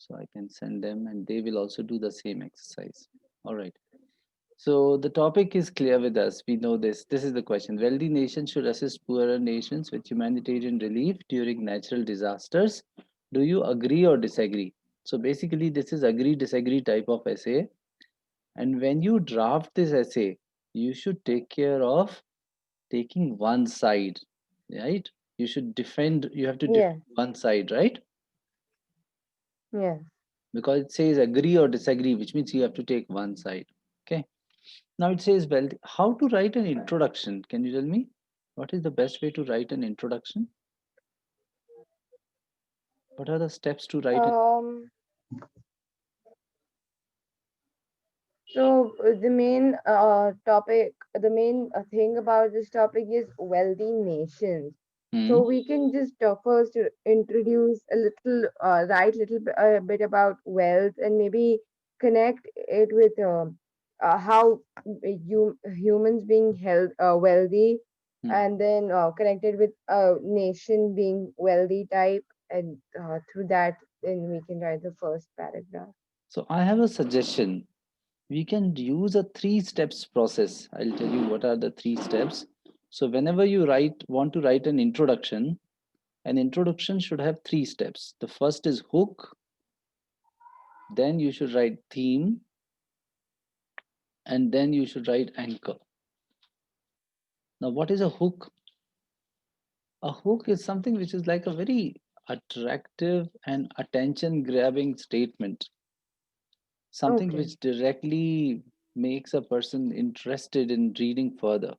So I can send them and they will also do the same exercise. All right. So the topic is clear with us. We know this. This is the question. Wealthy nations should assist poorer nations with humanitarian relief during natural disasters. Do you agree or disagree? So basically, this is agree disagree type of essay. And when you draft this essay, you should take care of taking one side, right? You should defend, you have to defend Yes, one side, right? yes. Because it says agree or disagree, which means you have to take one side. Okay. Now it says, well, how to write an introduction? Can you tell me what is the best way to write an introduction? What are the steps to write an? Um, so the main topic, the main thing about this topic is wealthy nations. Hmm. So we can just first introduce a little, write little bit about wealth, and maybe connect it with how humans being held wealthy, Hmm. and then connected with a nation being wealthy type, and through that, then we can write the first paragraph. So I have a suggestion. We can use a three steps process. I'll tell you what are the three steps. So whenever you want to write an introduction should have three steps. The first is hook, then you should write theme, and then you should write anchor. Now, what is a hook? A hook is something which is like a very attractive and attention grabbing statement, something Okay. which directly makes a person interested in reading further.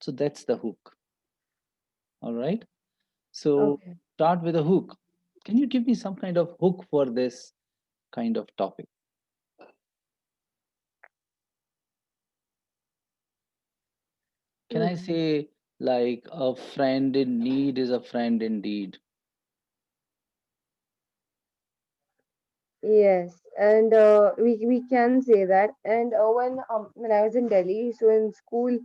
So that's the hook. All right. So Okay. start with a hook. Can you give me some kind of hook for this kind of topic? Can I Hmm. say, like, a friend in need is a friend indeed? Yes, and we can say that. And when I was in Delhi, so in school,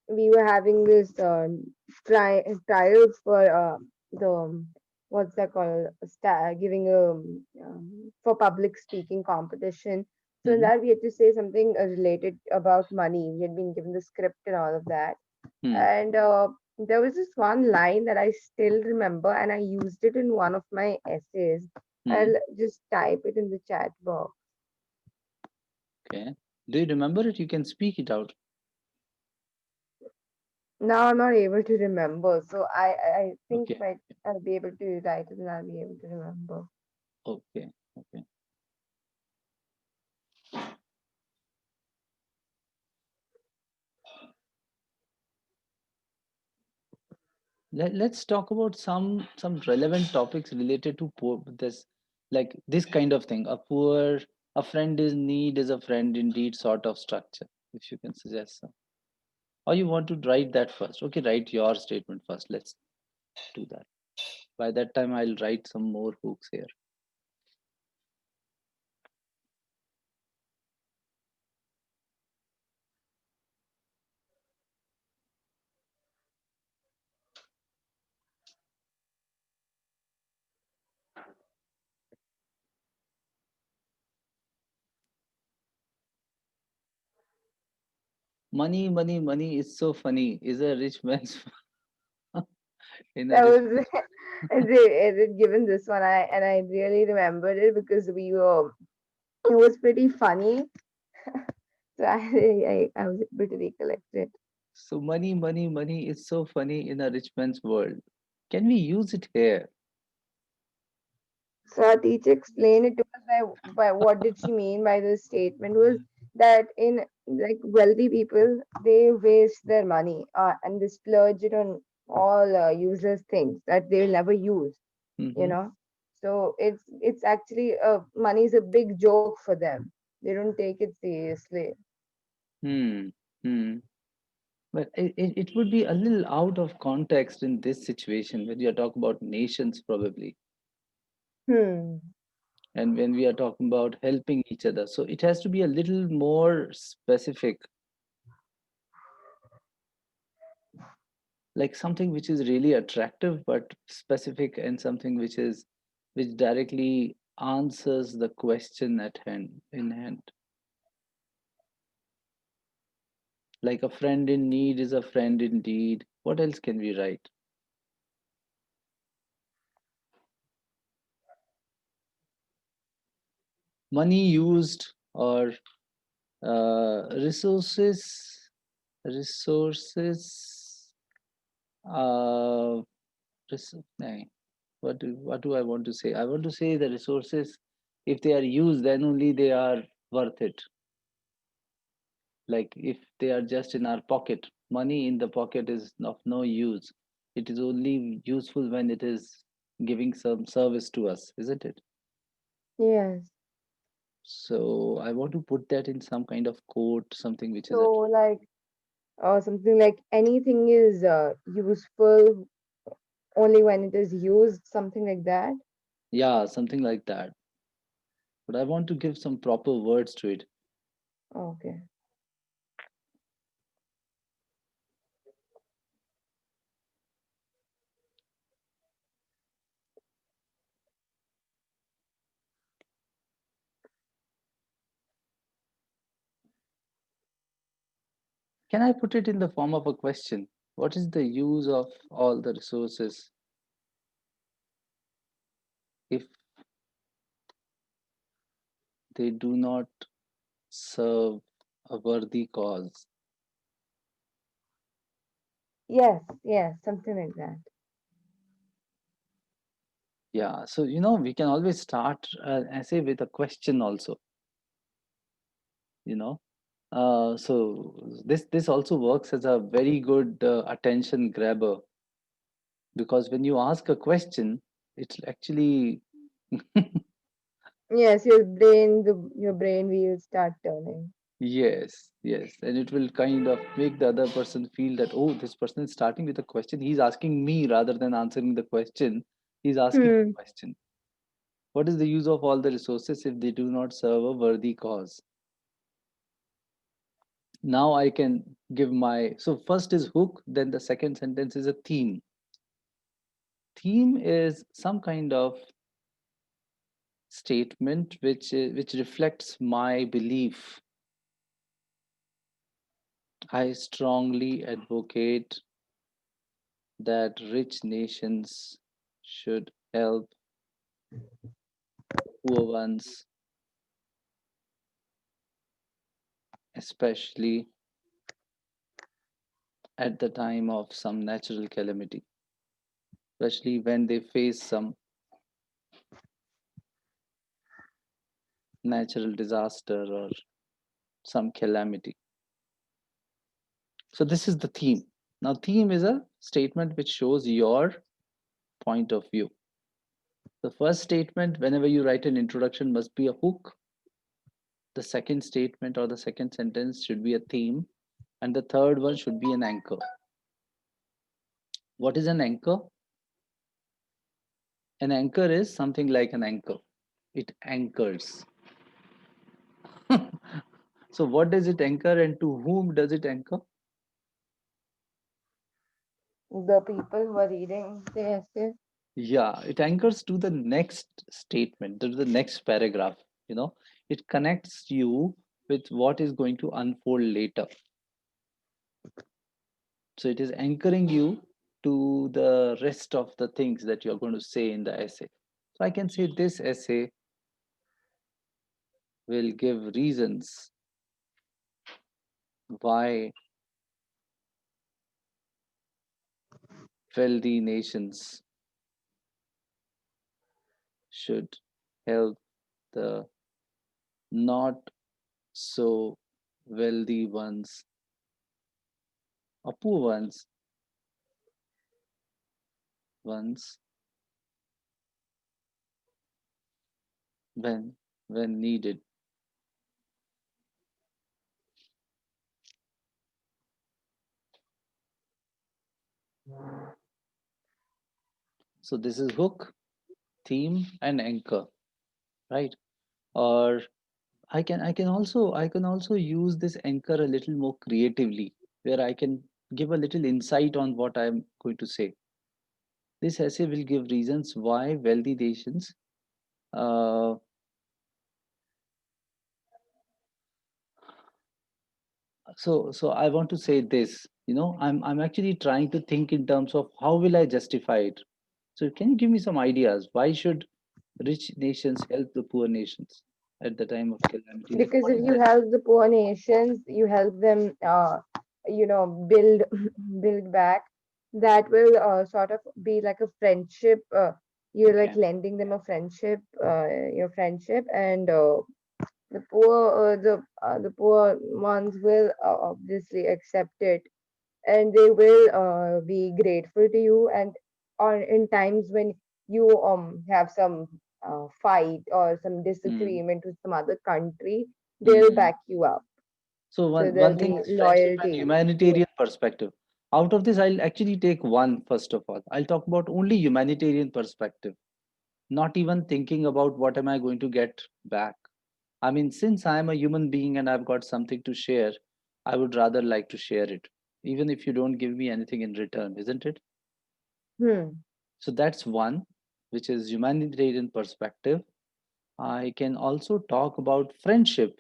we were having this trials for the what's that called? Giving for public speaking competition. So in Hmm. that we had to say something related about money. We had been given the script and all of that. Hmm. And there was this one line that I still remember, and I used it in one of my essays. Hmm. I'll just type it in the chat box. Okay. Do you remember it? You can speak it out. Now I'm not able to remember, so I think Okay. might I'll be able to write it and I'll be able to remember. Okay. Okay. Let's talk about some relevant topics related to poor this, like this kind of thing. A friend in need is a friend indeed sort of structure. If you can suggest some, or you want to write that first? Okay, write your statement first. Let's do that. By that time, I'll write some more hooks here. Money, money, money is so funny. Is a rich man's in a That rich. was I did given this one, I really remembered it because we were it was pretty funny. So I was able to recollect it. So money, money, money is so funny in a rich man's world. Can we use it here? So our teacher explained it to us by what did she mean by this statement was that in like wealthy people they waste their money and they splurge it on all useless things that they will never use, you Hmm. know. So it's actually money is a big joke for them. They don't take it seriously. Hmm. Hmm. But it would be a little out of context in this situation when you're talking about nations, probably, Hmm. and when we are talking about helping each other. So it has to be a little more specific, like something which is really attractive but specific, and something which is which directly answers the question at hand. Like a friend in need is a friend indeed. What else can we write? Money used or resources, resources, uh, nahin. What do I want to say? I want to say the resources, if they are used, then only they are worth it. Like if they are just in our pocket, money in the pocket is of no use. It is only useful when it is giving some service to us, isn't it? Yes. So I want to put that in some kind of quote, something which is So a like something like anything is useful only when it is used, something like that. yeah, something like that. But I want to give some proper words to it. Okay. Can I put it in the form of a question? What is the use of all the resources if they do not serve a worthy cause? Yes, yes, something like that. Yeah, so we can always start an essay with a question also, you know. So this also works as a very good attention grabber, because when you ask a question, it's actually Yes, your brain wheels start turning. yes, yes, and it will kind of make the other person feel that, oh, this person is starting with a question. He's asking me rather than answering the question. He's asking Hmm. a question. What is the use of all the resources if they do not serve a worthy cause? Now I can give my, so first is hook, then the second sentence is a theme. Theme is some kind of statement which reflects my belief. I strongly advocate that rich nations should help poor ones, especially at the time of some natural calamity, especially when they face some natural disaster or some calamity. So this is the theme. Now, theme is a statement which shows your point of view. The first statement, whenever you write an introduction, must be a hook. The second statement or the second sentence should be a theme. And the third one should be an anchor. What is an anchor? An anchor is something like an anchor. It anchors. So, what does it anchor and to whom does it anchor? The people who are reading the essay. Yeah, it anchors to the next statement, to the next paragraph. It connects you with what is going to unfold later. So, it is anchoring you to the rest of the things that you're going to say in the essay. So, I can say this essay will give reasons why wealthy nations should help the not so wealthy ones or poor ones when when needed. So this is hook, theme, and anchor, right? Or I can also use this anchor a little more creatively, where I can give a little insight on what I'm going to say. This essay will give reasons why wealthy nations Uh, so I want to say this. I'm actually trying to think in terms of how will I justify it. So can you give me some ideas? Why should rich nations help the poor nations at the time of calamity? Like, Because what if is you that? help the poor nations, you help them, build build back. That will sort of be like a friendship. You're like Okay. lending them a friendship, your friendship, and the poor ones will obviously accept it, and they will be grateful to you. And on in times when you have some fight or some Hmm. disagreement with some other country, they'll Hmm. back you up. So So one there'll thing be is friendship and loyalty to humanitarian perspective. Out of this, I'll actually take one first of all. I'll talk about only humanitarian perspective, not even thinking about what am I going to get back. I mean, since I'm a human being and I've got something to share, I would rather like to share it, even if you don't give me anything in return, isn't it? hmm So that's one, which is humanitarian perspective. I can also talk about friendship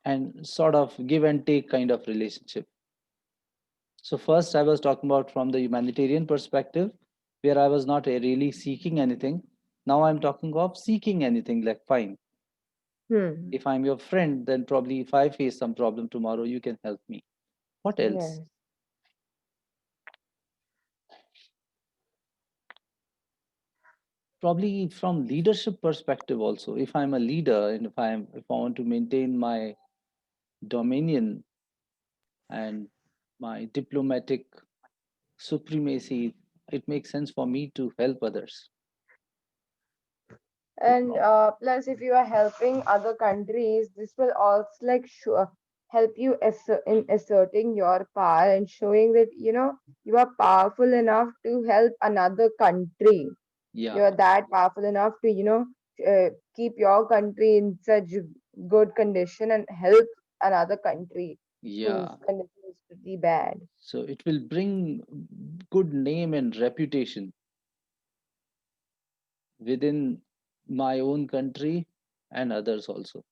and sort of give and take kind of relationship. So first, I was talking about from the humanitarian perspective, where I was not really seeking anything. Now I'm talking of seeking anything. Like, fine, hmm if I'm your friend, then probably if I face some problem tomorrow, you can help me. What else? yes. Probably from leadership perspective also. If I'm a leader and if I want to maintain my dominion and my diplomatic supremacy, it makes sense for me to help others. So And plus, if you are helping other countries, this will also like help you in asserting your power and showing that you are powerful enough to help another country. yeah, You're that powerful enough to keep your country in such good condition and help another country yeah. whose condition is pretty bad. So it will bring good name and reputation within my own country and others also.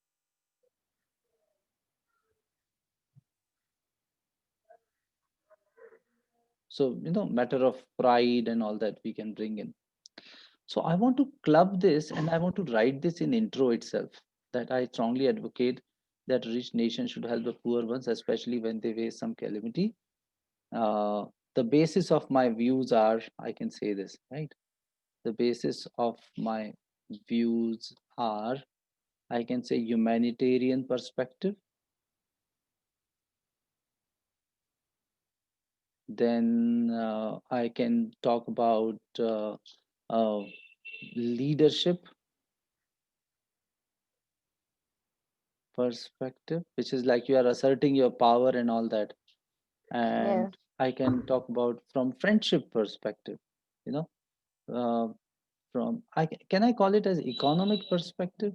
So, matter of pride and all that we can bring in. So I want to club this and I want to write this in intro itself, that I strongly advocate that rich nations should help the poor ones, especially when they face some calamity. Uh, the basis of my views are, I can say this, right? The basis of my views are, I can say, humanitarian perspective. Then I can talk about uh, leadership perspective, which is like you are asserting your power and all that. Yeah. And I can talk about from friendship perspective, you know, uh, can I call it as economic perspective,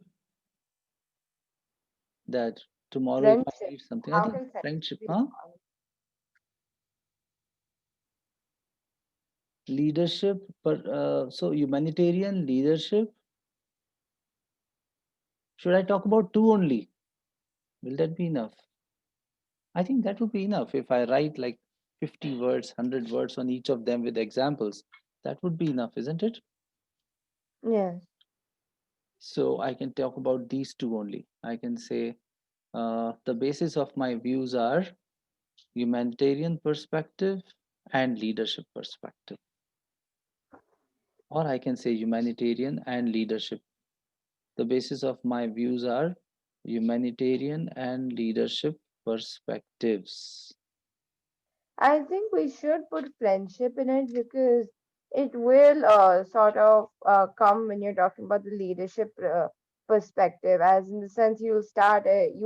that tomorrow if I Friendship. need something, I How think can friendship friendship, be huh? economic? Leadership, but so humanitarian leadership. Should I talk about two only? Will that be enough? I think that would be enough if I write like 50 words, 100 words on each of them with examples. That would be enough, isn't it? Yes. So I can talk about these two only. I can say the basis of my views are humanitarian perspective and leadership perspective. Or I can say humanitarian and leadership. The basis of my views are humanitarian and leadership perspectives. I think we should put friendship in it because it will sort of come when you're talking about the leadership perspective, as in the sense you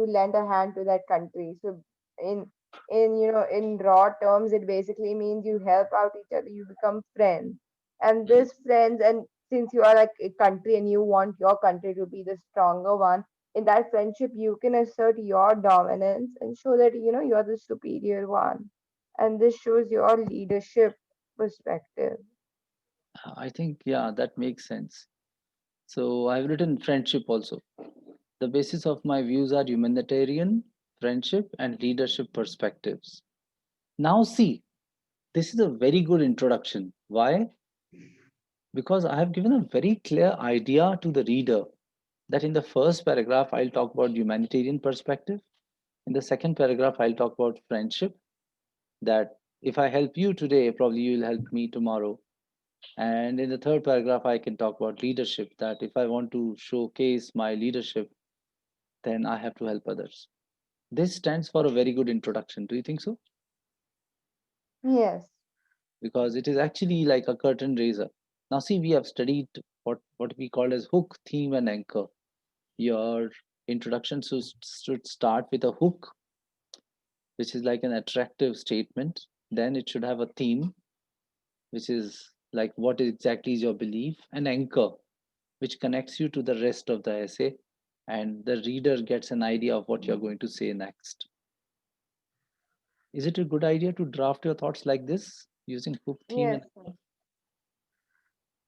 lend a hand to that country. So in in raw terms, it basically means you help out each other, you become friends, and Hmm. this friends, and since you are like a country and you want your country to be the stronger one, in that friendship you can assert your dominance and show that you're the superior one, and this shows your leadership perspective. I think, yeah, that makes sense. So I've written friendship also. The basis of my views are humanitarian, friendship, and leadership perspectives. Now, see, this is a very good introduction. Why? Because I have given a very clear idea to the reader that in the first paragraph, I'll talk about humanitarian perspective. In the second paragraph, I'll talk about friendship. That if I help you today, probably you'll help me tomorrow. And in the third paragraph, I can talk about leadership. That if I want to showcase my leadership, then I have to help others. This stands for a very good introduction. Do you think so? Yes. Because it is actually like a curtain raiser. Now, see, we have studied what we call as hook, theme, and anchor. Your introduction should start with a hook, which is like an attractive statement. Then it should have a theme, which is like what exactly is your belief, an anchor, which connects you to the rest of the essay, and the reader gets an idea of what you're going to say next. Is it a good idea to draft your thoughts like this using hook, theme, and Yes. anchor?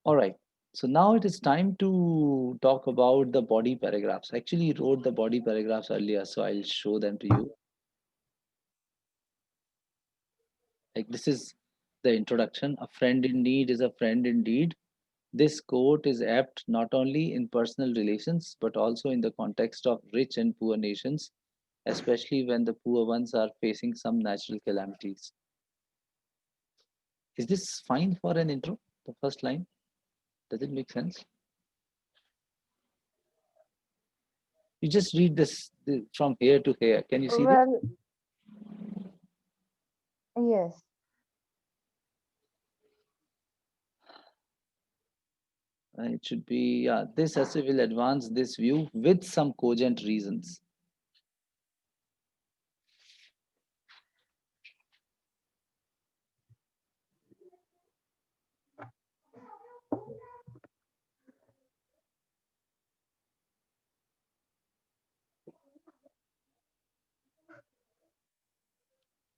All right. So now it is time to talk about the body paragraphs. I actually wrote the body paragraphs earlier, so I'll show them to you. Like this is the introduction. A friend in need is a friend indeed. This quote is apt not only in personal relations but also in the context of rich and poor nations, especially when the poor ones are facing some natural calamities. Is this fine for an intro? The first line? Does it make sense? You just read from here to here. Can you see this? Well, yes. It should be, yeah, this essay will advance this view with some cogent reasons.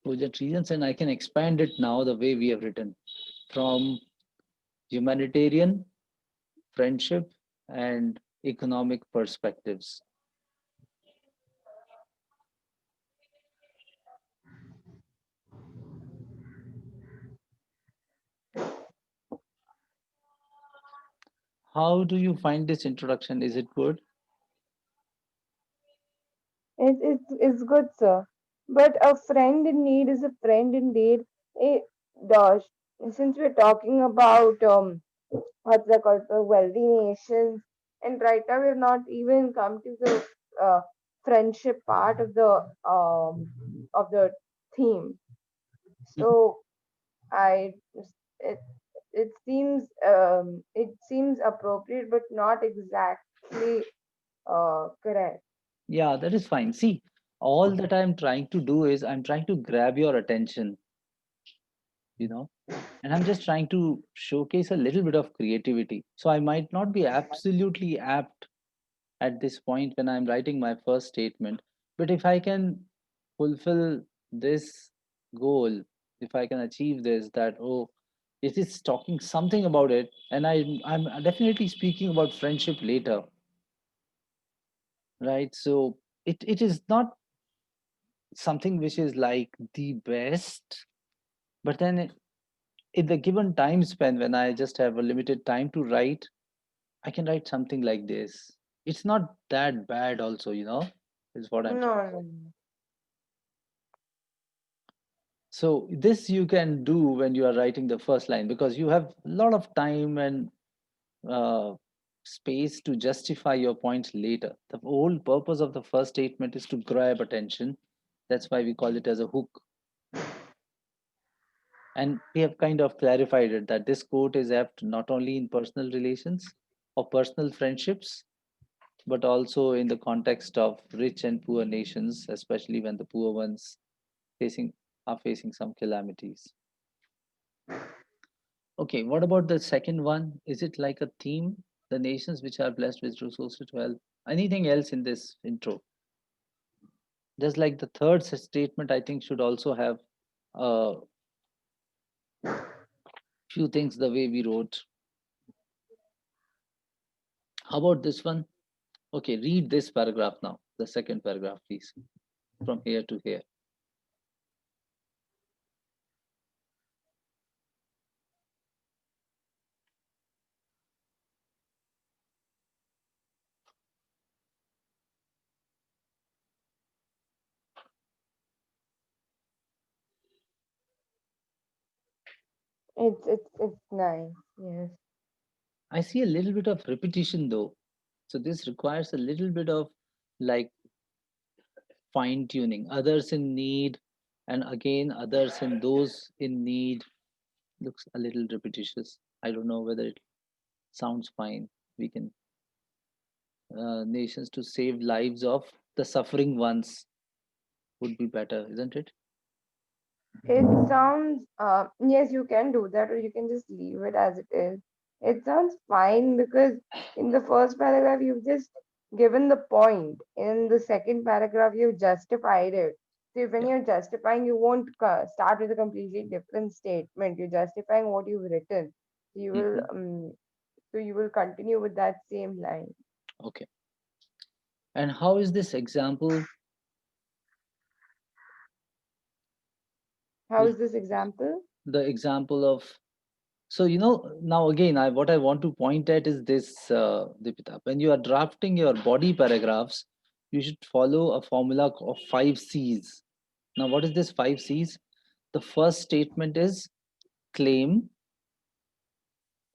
Cogent reasons, and I can expand it now the way we have written from humanitarian, friendship, and economic perspectives. How do you find this introduction? Is it good? It's good, sir. But a friend in need is a friend indeed. It does. Since we're talking about what's that called, the wealthy nations, and right now we've not even come to the friendship part of the theme. Mhm. So I it it seems appropriate, but not exactly correct. Yeah, that is fine. See, all that I'm trying to do is I'm trying to grab your attention, you know, and I'm just trying to showcase a little bit of creativity. So I might not be absolutely apt at this point when I'm writing my first statement. But if I can fulfill this goal, if I can achieve this, that, oh, it is talking something about it, and I'm definitely speaking about friendship later, right? So it is not something which is like the best, but then in the given time span when I just have a limited time to write, I can write something like this. It's not that bad, also, is what I'm No, trying. no, no. So this you can do when you are writing the first line because you have a lot of time and uh, space to justify your points later. The whole purpose of the first statement is to grab attention. That's why we call it as a hook. And we have kind of clarified it that this quote is apt not only in personal relations or personal friendships, but also in the context of rich and poor nations, especially when the poor ones facing are facing some calamities. Okay, what about the second one? Is it like a theme? The nations which are blessed with resources to help. Anything else in this intro? Just like the third statement, I think should also have a few things the way we wrote. How about this one? Okay, read this paragraph now. The second paragraph, please, from here to here. It's nice. Yes. I see a little bit of repetition though. So this requires a little bit of like fine tuning. Others in need, and again others and those in need looks a little repetitious. I don't know whether it sounds fine. We can nations to save lives of the suffering ones would be better, isn't it? It sounds, yes, you can do that, or you can just leave it as it is. It sounds fine because in the first paragraph, you've just given the point. In the second paragraph, you've justified it. So, when Yeah. you're justifying, you won't start with a completely different statement. You're justifying what you've written. So you will, Hmm. so you will continue with that same line. Okay. And how is this example How will is this example? the example of so now again what I want to point at is this Deepika, when you are drafting your body paragraphs you should follow a formula of 5 C's. Now what is this 5 C's? The first statement is claim,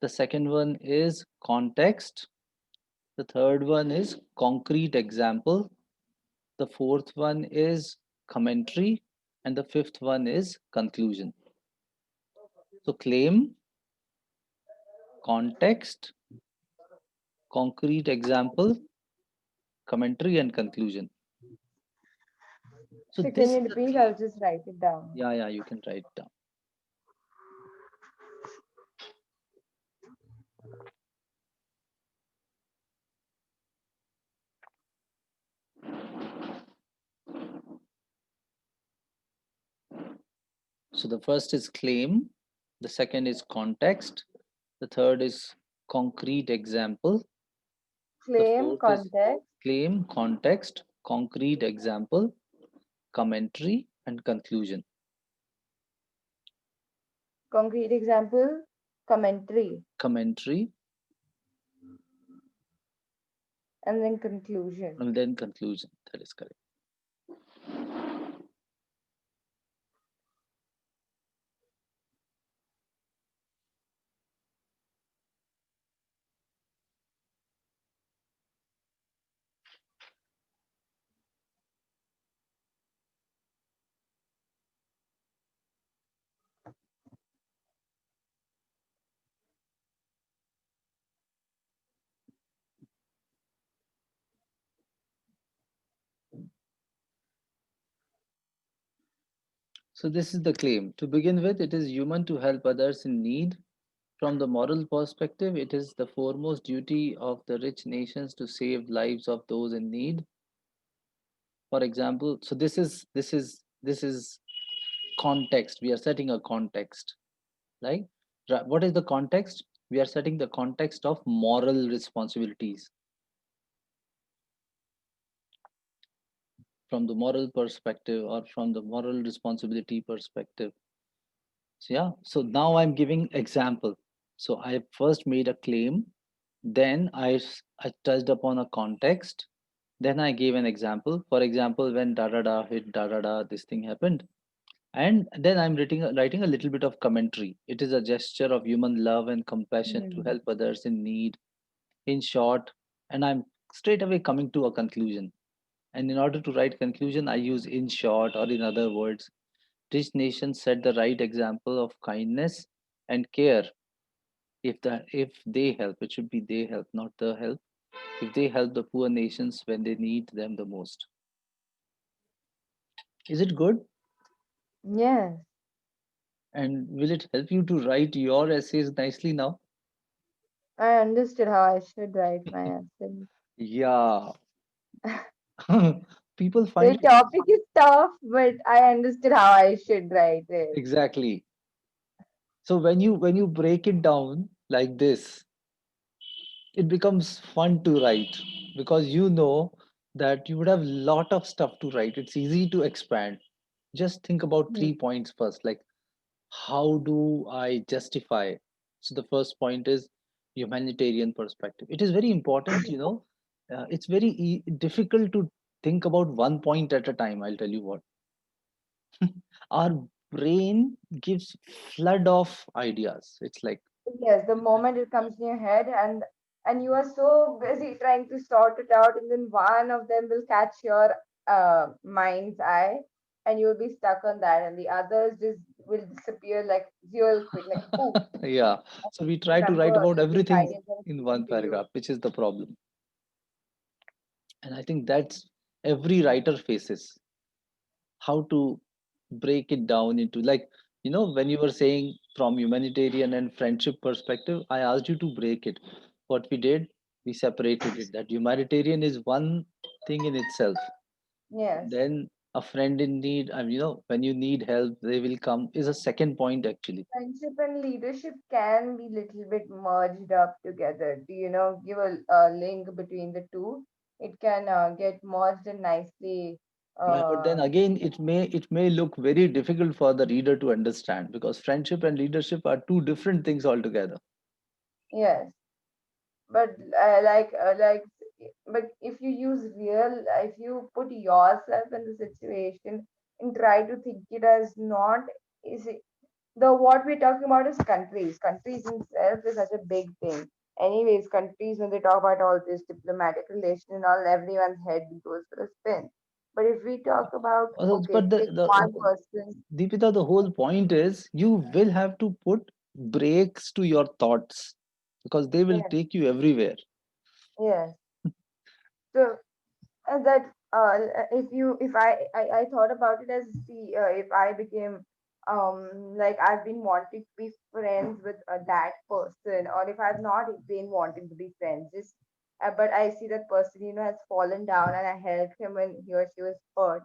the second one is context, the third one is concrete example, the fourth one is commentary, and the fifth one is conclusion. So claim, context, concrete example, commentary, and conclusion. So So, can this you is the repeat? theme. I'll just write it down. Yeah, you can write it down. So the first is claim, the second is context, the third is concrete example, the Claim, fourth is context, claim, context, concrete example, commentary, and conclusion. concrete example, commentary, Commentary and then conclusion. and then conclusion. That is correct. So this is the claim. To begin with, it is human to help others in need. From the moral perspective, it is the foremost duty of the rich nations to save lives of those in need. For example, so this is context. We are setting a context, right? What is the context? We are setting the context of moral responsibilities from the moral perspective or from the moral responsibility perspective. So yeah, so now I'm giving example. So I first made a claim, then I touched upon a context, then I gave an example. For example, when da da da hit da da da, this thing happened. And then I'm writing a little bit of commentary. It is a gesture of human love and compassion to Hmm. help others in need. In short, and I'm straight away coming to a conclusion. And in order to write conclusion, I use in short, or in other words, rich nations set the right example of kindness and care. If they help, it should be they help, not the help. If they help the poor nations when they need them the most. Is it good? Yes, And will it help you to write your essays nicely now? I understood how I should write my essay. Yeah. People The find it topic is tough, but I understood how I should write it. exactly. So when you break it down like this, it becomes fun to write because you know that you would have lot of stuff to write. It's easy to expand. Just think about Hmm. 3 points first, like how do I justify? So the first point is humanitarian perspective. It is very important, it's very difficult to think about 1 point at a time. I'll tell you what. Our brain gives flood of ideas. It's like, Yes, the moment it comes in your head, and you are so busy trying to sort it out, and then one of them will catch your mind's eye, and you will be stuck on that, and the others just will disappear like real quick, like poof. yeah. So we try to write Remember about this everything idea that in came one to you. paragraph, which is the problem. And I think that's every writer faces, how to break it down into, like, when you were saying from humanitarian and friendship perspective, I asked you to break it. What we did, we separated it, that humanitarian is one thing in itself. Yes. Then a friend in need, when you need help, they will come, is a second point actually. Friendship and leadership can be little bit merged up together. Do you know, give a link between the two? It can get merged in nicely. Yeah, but then Uh, again, it may look very difficult for the reader to understand, because friendship and leadership are two different things altogether. yes, but but if you use real, if you put yourself in the situation and try to think it as not, is it, the what we're talking about is countries. Countries itself is such a big thing. Anyways, countries when they talk about all this diplomatic relation and all, everyone's head goes for a spin. But if we talk about okay, But the, pick the one person, Deepita, the whole point is you will have to put brakes to your thoughts, because they will yes, take you everywhere. yes. So that if I thought about it as see if I became like I've been wanting to be friends with that person, or if I've not been wanting to be friends, just but I see that person has fallen down and I helped him when he or she was hurt.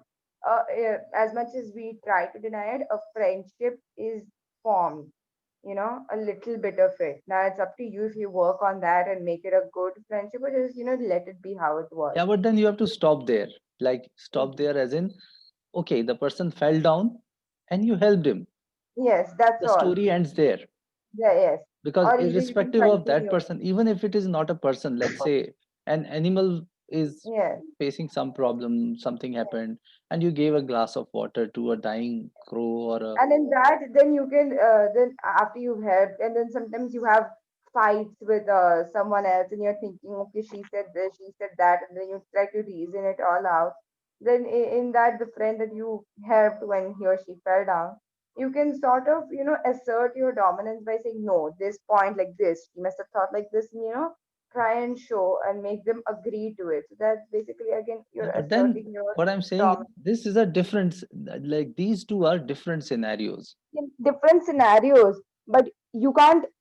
As much as we try to deny it, a friendship is formed, a little bit of it. Now it's up to you if you work on that and make it a good friendship, or just let it be how it was. Yeah, but then you have to stop there. Like, stop there as in, okay, the person fell down and you helped him. Yes, that's The all. story ends there. Yeah, yes. Because Or either you can irrespective of that continue. person, even if it is not a person, let's say an animal is Yes. facing some problem, something happened, and you gave a glass of water to a dying crow or a. And in that, then you can, then after you've helped, and then sometimes you have fights with someone else, and you're thinking, okay, she said this, she said that, and then you try to reason it all out. Then in that, the friend that you helped when he or she fell down, you can sort of, assert your dominance by saying, no, this point like this, she must have thought like this, and try and show and make them agree to it. So that's basically again Yeah, you're but then asserting your what I'm saying is dominance. this is a difference. Like, these two are different scenarios. In different scenarios, but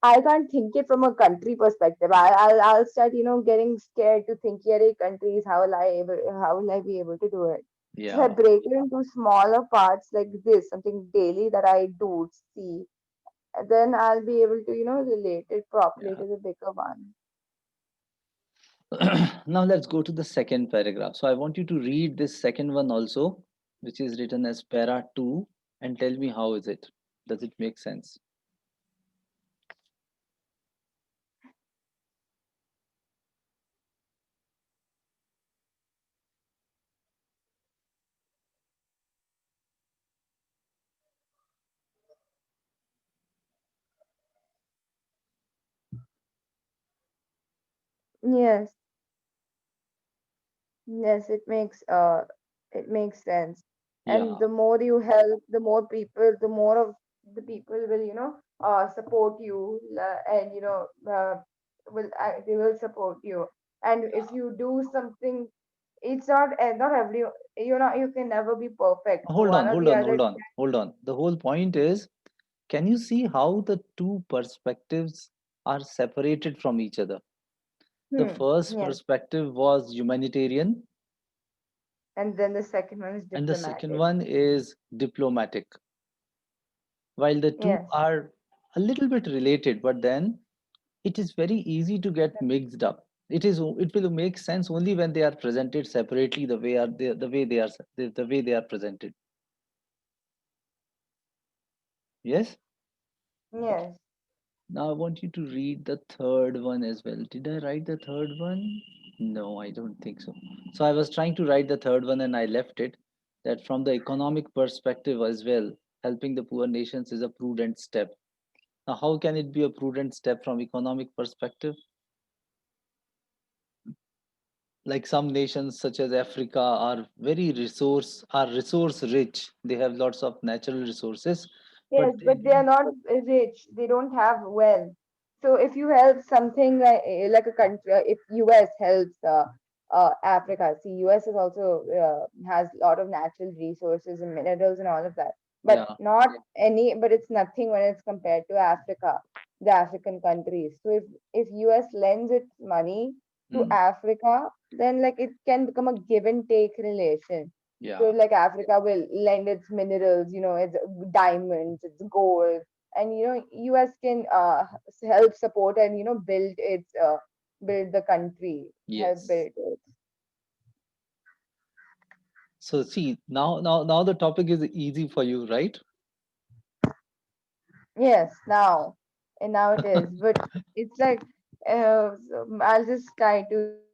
I can't think it from a country perspective. I'll start getting scared to think, yeah, countries, how will I be able to do it? So I Yeah, break it into smaller parts like this, something daily that I do see, and then I'll be able to relate it properly yeah. to the bigger one. Now let's go to the second paragraph. So I want you to read this second one also, which is written as para 2, and tell me how is it. Does it make sense? Yes. Yes, it makes sense. And Yeah. the more you help, the more people, the more of the people will, support you, and they will support you. And if you do something, it's not every, you can never be perfect. Hold One on, or hold the on, other. hold on, hold on. The whole point is, can you see how the two perspectives are separated from each other? The first Yes. perspective was humanitarian, And then the second one is and the second diplomatic. one is diplomatic. While the two Yes. are a little bit related, but then it is very easy to get mixed up. It will make sense only when they are presented separately, the way they are the way they are presented. Yes. Okay. Yes. Now I want you to read the third one as well. Did I write the third one? No, I don't think so. So I was trying to write the third one and I left it. That from the economic perspective as well, helping the poor nations is a prudent step. Now, how can it be a prudent step from economic perspective? Like some nations such as Africa are resource rich. They have lots of natural resources, but Yes, they but they are don't. not rich. They don't have wealth. So if you help something like a country, if US helps Africa, see, US is also has a lot of natural resources and minerals and all of that, but Yeah. not any. But it's nothing when it's compared to Africa, the African countries. So if US lends its money to Mm, Africa, then like it can become a give and take relation. So yeah. like Africa will lend its minerals, its diamonds, its gold, and US can help support and build the country, help Yes. build it. So see, now the topic is easy for you, right? Yes, now it is, but it's like so I'll just try to say,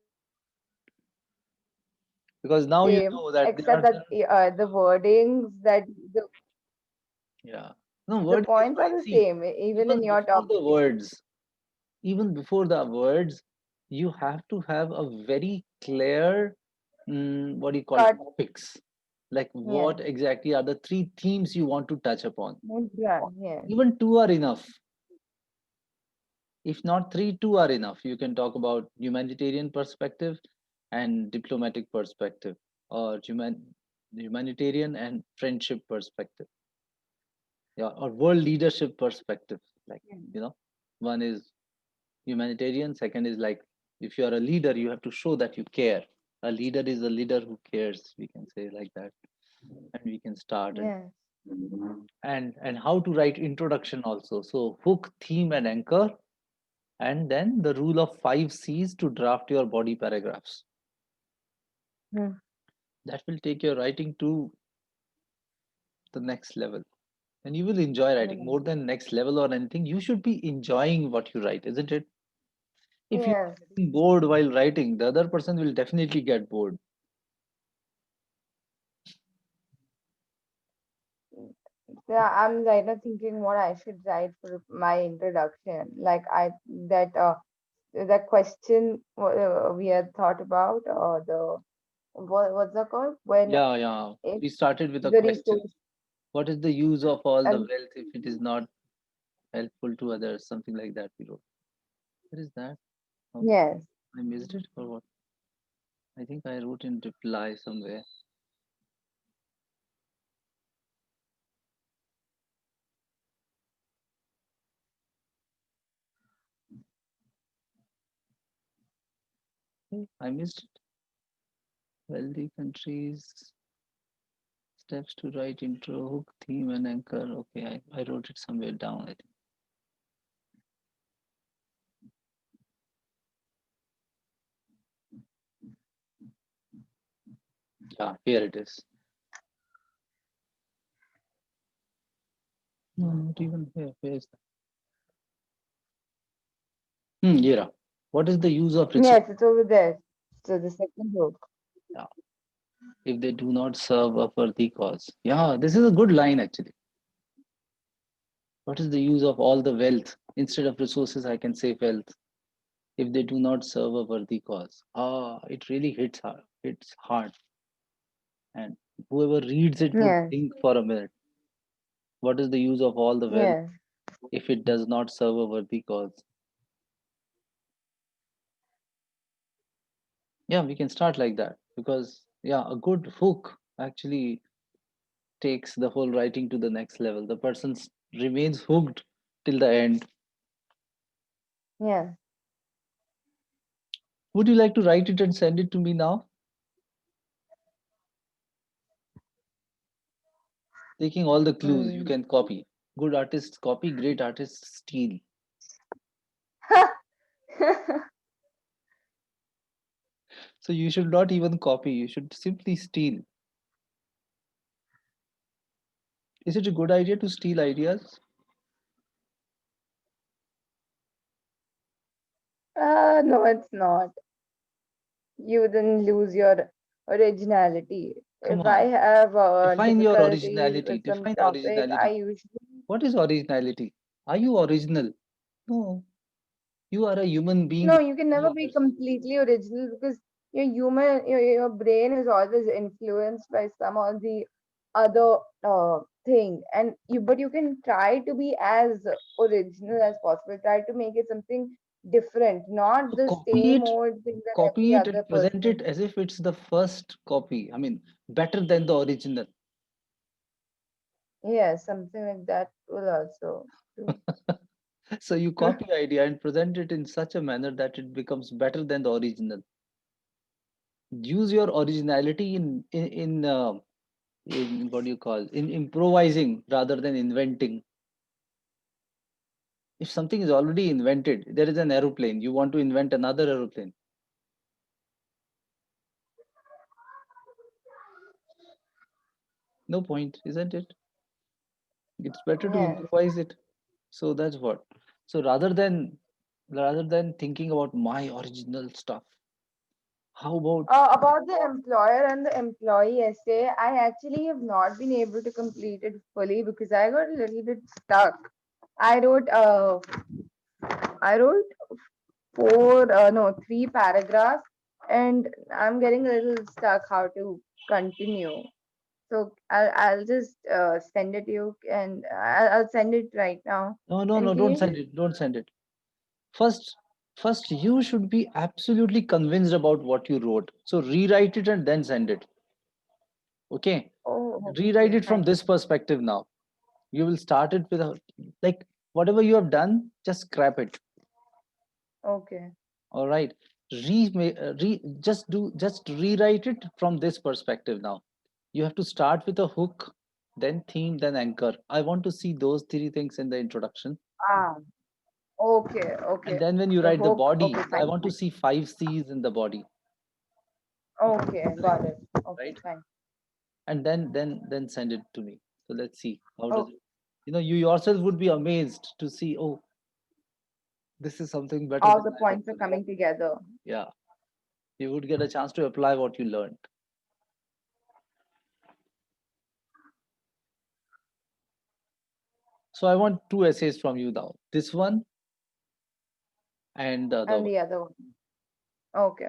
Because now you except know that that there are the wordings that yeah. No, the wording is points are fine. the See, same, even in even your before the topic. words, even before the words, you have to have a very clear, what do you call, Cut. topics. Like Yes. what exactly are the three themes you want to touch upon? Mudra. Yes. Even two are enough. If not three, two are enough. You can talk about humanitarian perspective and diplomatic perspective, or humanitarian and friendship perspective, yeah, or world leadership perspective. Like, you know, one is humanitarian, second is like if you are a leader, you have to show that you care. A leader is a leader who cares, we can say like that. And we can start Yes. and how to write introduction also. So hook, theme, and anchor, and then the rule of 5 C's to draft your body paragraphs. Hmm. That will take your writing to the next level. And you will enjoy writing more than next level or anything. You should be enjoying what you write, isn't it? If you Yes. are getting bored while writing, the other person will definitely get bored. Yeah, I'm right now thinking what I should write for my introduction. Like I that question we had thought about, or the what's that called? When Yeah, yeah. if We started with a the question. resource What is the use of all the and wealth if it is not helpful to others? Something like that we wrote. What is that? Oh, yes, I missed it or what? I think I wrote in reply somewhere. I missed it. Wealthy countries, steps to write intro, hook, theme, and anchor. Okay, I wrote it somewhere down. I think. Yeah, here it is. No, not even here. Where is that? Here. What is the use of resources? yes, it's over there. So the second book. Yeah, if they do not serve a worthy cause? Yeah, this is a good line actually. What is the use of all the wealth? Instead of resources, I can say wealth. If they do not serve a worthy cause. Ah, it really hits hard. Hits hard. And whoever reads it would Yes, think for a minute. What is the use of all the wealth yes, if it does not serve a worthy cause? Yeah, we can start like that because yeah, a good hook actually takes the whole writing to the next level. The person remains hooked till the end. yes. Would you like to write it and send it to me now? Taking all the clues you Mm. can copy. Good artists copy, great artists steal. So you should not even copy, you should simply steal. Is it a good idea to steal ideas? No, it's not. You then lose your originality. Come If I on, have define your difficulties originality. with some Define topic, I originality. usually What is originality? Are you original? No, you are a human being no, like you can any never be others. completely original because your brain is always influenced by some or the other thing, and but you can try to be as original as possible. Try to make it something different, not So the same old thing that every copy it other and present it person. as if it's the first copy. I mean, better than the original. Yes, something like that will also do. So you copy idea and present it in such a manner that it becomes better than the original. Use your originality in what do you call, in improvising rather than inventing. If something is already invented, there is an aeroplane, you want to invent another aeroplane. No point, isn't it? It's better to Yes. improvise it. So that's what. So rather than thinking about my original stuff, how about About the employer and the employee essay, I actually have not been able to complete it fully because I got a little bit stuck. I wrote, uh, I wrote no, three paragraphs, and I'm getting a little stuck how to continue. So I'll just send it to you, and I'll send it right now. no, no, And no, can don't you send just it, don't send it. First you should be absolutely convinced about what you wrote, so rewrite it and then send it. Okay, oh rewrite okay it from fine this perspective now. You will start it with a, like, whatever you have done, just scrap it. okay All right, just rewrite it from this perspective now. You have to start with a hook, then theme, then anchor. I want to see those three things in the introduction. ah okay And okay then when you the write the hook body, okay I fine want to fine see 5 C's in the body. okay got it okay Right, fine and then send it to me. So let's see how does oh it, you yourself would be amazed to see, oh, this is something better all than the I was points are telling. coming together. Yeah, you would get a chance to apply what you learned. So I want 2 essays from you now, this one and the other And one, the other one. Okay.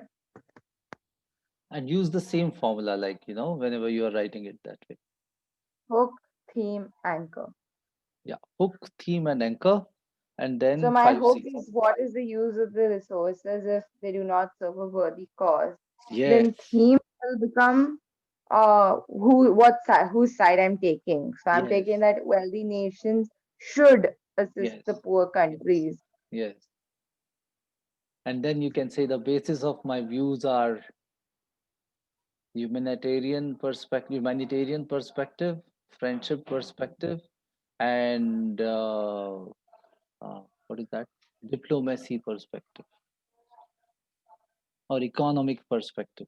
and use the same formula, like, whenever you are writing it that way. Hook, theme, anchor. Yeah, hook, theme, and anchor, and So then my five hook c's is what is the use of the resources if they do not serve a worthy cause. Then Yes, theme will become whose side I'm taking. So I'm yes, taking that wealthy nations should assist yes, the poor yes, countries. yes. And then you can say the basis of my views are humanitarian perspective, friendship perspective, and what is that? Diplomacy perspective or economic perspective.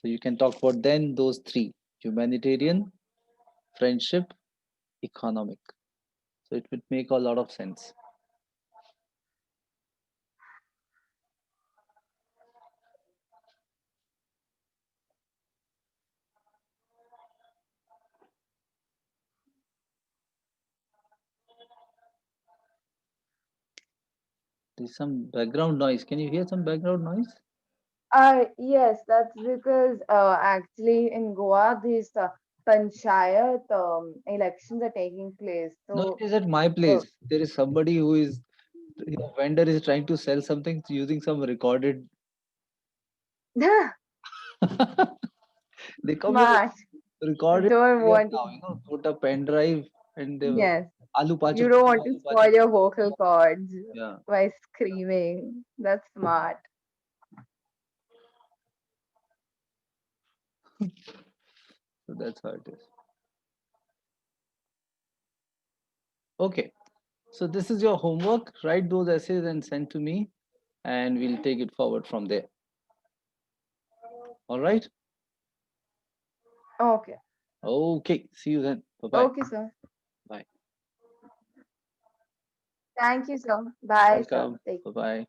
So you can talk about then those three: humanitarian, friendship, economic. So it would make a lot of sense. There's some background noise. Can you hear some background noise? Yes, that's because actually in Goa these panchayat elections are taking place. No, it So is at my the place. There is somebody who is, vendor is trying to sell something using some recorded. They come here smart. with You recorded don't audio want to. now. Put a pen drive and Yes, alu pachu you don't pachu, want to alu pachu spoil your pachu. vocal cords Yeah, by screaming. That's smart. so that's how it is. Okay, so this is your homework. Write those essays and send to me. and we'll take it forward from there. All right. Okay. Okay. See you then. Bye bye. Okay, sir. Bye. Thank you, sir. Bye, sir. Welcome. Take Bye bye.